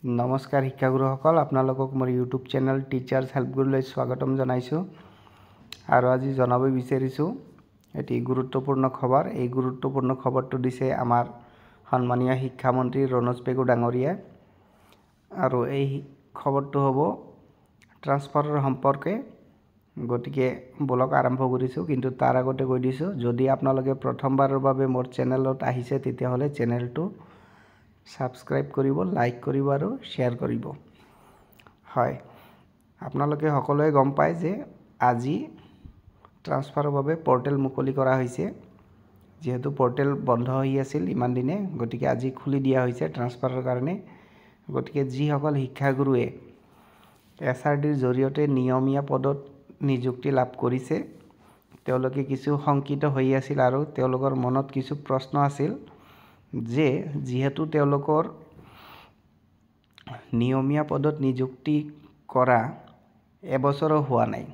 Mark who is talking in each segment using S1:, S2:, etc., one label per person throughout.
S1: নমস্কাৰ শিক্ষাগুৰুসকল, আপোনালোকক মোৰ ইউটিউব চেনেল টিচাৰ্ছ হেল্প গুৰুলৈ স্বাগতম জনাইছোঁ। আৰু আজি জনাব বিচাৰিছোঁ এটি গুৰুত্বপূৰ্ণ খবৰ। এই গুৰুত্বপূৰ্ণ খবৰটো দিছে আমাৰ সন্মানীয় শিক্ষামন্ত্ৰী ৰণোজ পেগু ডাঙৰীয়াই। আৰু এই খবৰটো হ'ব ট্ৰান্সফাৰৰ সম্পৰ্কে। গতিকে ব্লগ আৰম্ভ কৰিছোঁ, কিন্তু তাৰ আগতে কৈ দিছোঁ, যদি আপোনালোকে প্ৰথমবাৰৰ বাবে মোৰ চেনেলত আহিছে তেতিয়াহ'লে চেনেলটো সাবস্ক্ৰাইব কৰিব, লাইক কৰিব আৰু শ্বেয়াৰ কৰিব। হয়, আপোনালোকে সকলোৱে গম পায় যে আজি ট্ৰান্সফাৰৰ বাবে পৰ্টেল মুকলি কৰা হৈছে। যেহেতু পৰ্টেল বন্ধ হৈ আছিল ইমান দিনে, গতিকে আজি খুলি দিয়া হৈছে ট্ৰান্সফাৰৰ কাৰণে। গতিকে যিসকল শিক্ষাগুৰুৱে SRDৰ জৰিয়তে নিয়মীয়া পদত নিযুক্তি লাভ কৰিছে তেওঁলোকে কিছু শংকিত হৈ আছিল আৰু তেওঁলোকৰ মনত কিছু প্ৰশ্ন আছিল যে যিহেতু তেওঁলোকৰ নিয়মীয়া পদত নিযুক্তি কৰা এবছৰো হোৱা নাই,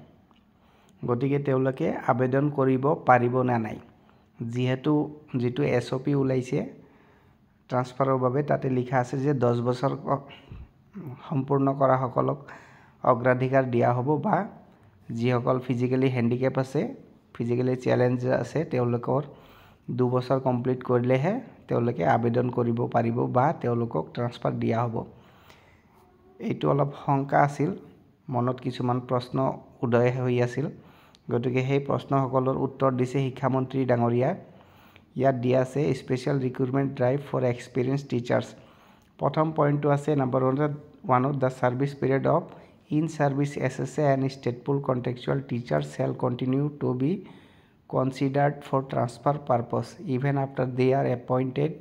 S1: গতিকে তেওঁলোকে আবেদন কৰিব পাৰিব না নাই। যিটো SOP ওলাইছে ট্ৰান্সফাৰৰ বাবে, তাতে লিখা আছে যে 10 বছৰ সম্পূৰ্ণ কৰা সকলক অগ্ৰাধিকাৰ দিয়া হ'ব, বা যিসকল ফিজিকেলি হেণ্ডিকেপ আছে, ফিজিকেলি চেলেঞ্জ আছে, তেওঁলোকৰ 2 বছৰ কমপ্লিট কৰিলেহে তেওঁলোকে আবেদন কৰিব পাৰিব বা তেওঁলোকক ট্ৰান্সফাৰ দিয়া হ'ব। এইটো অলপ শংকা আছিল, মনত কিছুমান প্ৰশ্ন উদয় হৈ আছিল। গতিকে সেই প্ৰশ্নসকলৰ উত্তৰ দিছে শিক্ষামন্ত্ৰী ডাঙৰীয়াই। ইয়াত দিয়া আছে special recruitment drive for experience teachers. প্ৰথম পইণ্টটো আছে number 1 the service period of in service SSA and stateful contractual teachers shall continue to be considered for transfer purpose even after they are appointed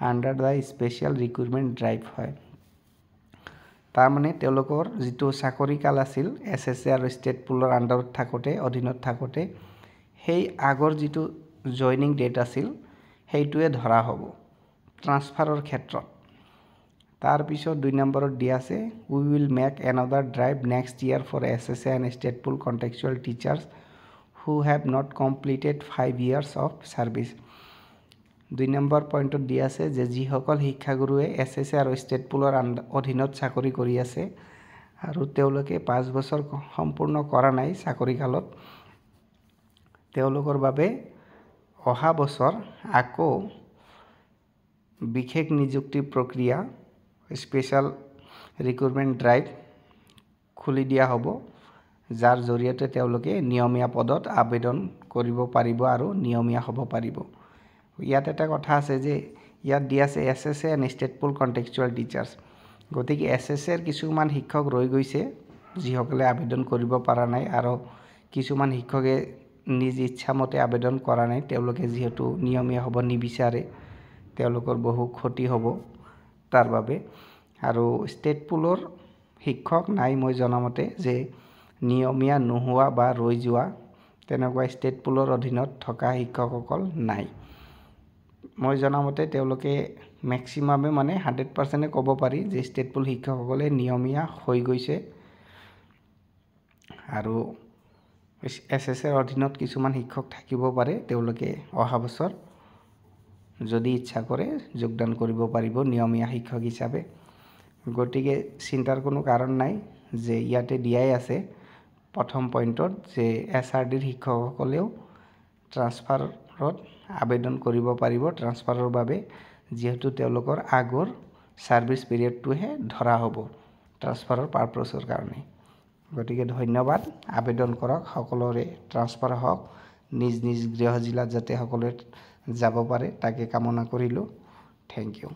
S1: under the special recruitment drive. হয়, তাৰমানে তেওঁলোকৰ যিটো চাকৰি কাল আছিল SSA আৰু state পুলৰ আণ্ডাৰত থাকোঁতে, অধীনত থাকোঁতে, সেই আগৰ যিটো জইনিং ডেট আছিল সেইটোৱে ধৰা হ'ব ট্ৰান্সফাৰৰ ক্ষেত্ৰত। তাৰপিছত 2 নম্বৰত দিয়া আছে we will make another drive next year for SSA and stateful contractual teachers who have not completed 5 years of service. 2 number পইণ্টত দিয়া আছে যে যিসকল শিক্ষাগুৰুৱে SSA আৰু ষ্টেট পুলৰ অধীনত চাকৰি কৰি আছে আৰু তেওঁলোকে 5 বছৰ সম্পূৰ্ণ কৰা নাই চাকৰি কালত, তেওঁলোকৰ বাবে অহা বছৰ আকৌ বিশেষ নিযুক্তি প্ৰক্ৰিয়া স্পেচিয়েল ৰিক্ৰুটমেণ্ট ড্ৰাইভ খুলি দিয়া হ'ব, যাৰ জৰিয়তে তেওঁলোকে নিয়মীয়া পদত আবেদন কৰিব পাৰিব আৰু নিয়মীয়া হ'ব পাৰিব। ইয়াত এটা কথা আছে যে ইয়াত দিয়া আছে SSA and stateful contractual teachers. গতিকে SSAৰ কিছুমান শিক্ষক ৰৈ গৈছে যিসকলে আবেদন কৰিব পৰা নাই, আৰু কিছুমান শিক্ষকে নিজ ইচ্ছামতে আবেদন কৰা নাই। তেওঁলোকে যিহেতু নিয়মীয়া হ'ব নিবিচাৰে, তেওঁলোকৰ বহু ক্ষতি হ'ব তাৰ বাবে। আৰু ষ্টেট পুলৰ শিক্ষক নাই, মই জনামতে যে নিয়মীয়া নোহোৱা বা ৰৈ যোৱা তেনেকুৱা ষ্টেট পুলৰ অধীনত থকা শিক্ষকসকল নাই। মই জনামতে তেওঁলোকে মেক্সিমামে মানে 100% ক'ব পাৰি যে ষ্টেট পুল শিক্ষকসকলে নিয়মীয়া হৈ গৈছে। আৰু SSAৰ অধীনত কিছুমান শিক্ষক থাকিব পাৰে, তেওঁলোকে অহা বছৰ যদি ইচ্ছা কৰে যোগদান কৰিব পাৰিব নিয়মীয়া শিক্ষক হিচাপে। গতিকে চিন্তাৰ কোনো কাৰণ নাই, যে ইয়াতে দিয়াই আছে প্ৰথম পইণ্টত যে SRDৰ শিক্ষকসকলেও ট্ৰান্সফাৰত আবেদন কৰিব পাৰিব ট্ৰান্সফাৰৰ বাবে, যিহেতু তেওঁলোকৰ আগৰ ছাৰ্ভিচ পিৰিয়ডটোহে ধৰা হ'ব ট্ৰান্সফাৰৰ পাৰপছৰ কাৰণে। গতিকে ধন্যবাদ, আবেদন কৰক, সকলোৰে ট্ৰান্সফাৰ হওক, নিজ নিজ গৃহ জিলাত যাতে সকলোৱে যাব পাৰে তাকে কামনা কৰিলোঁ। Thank U.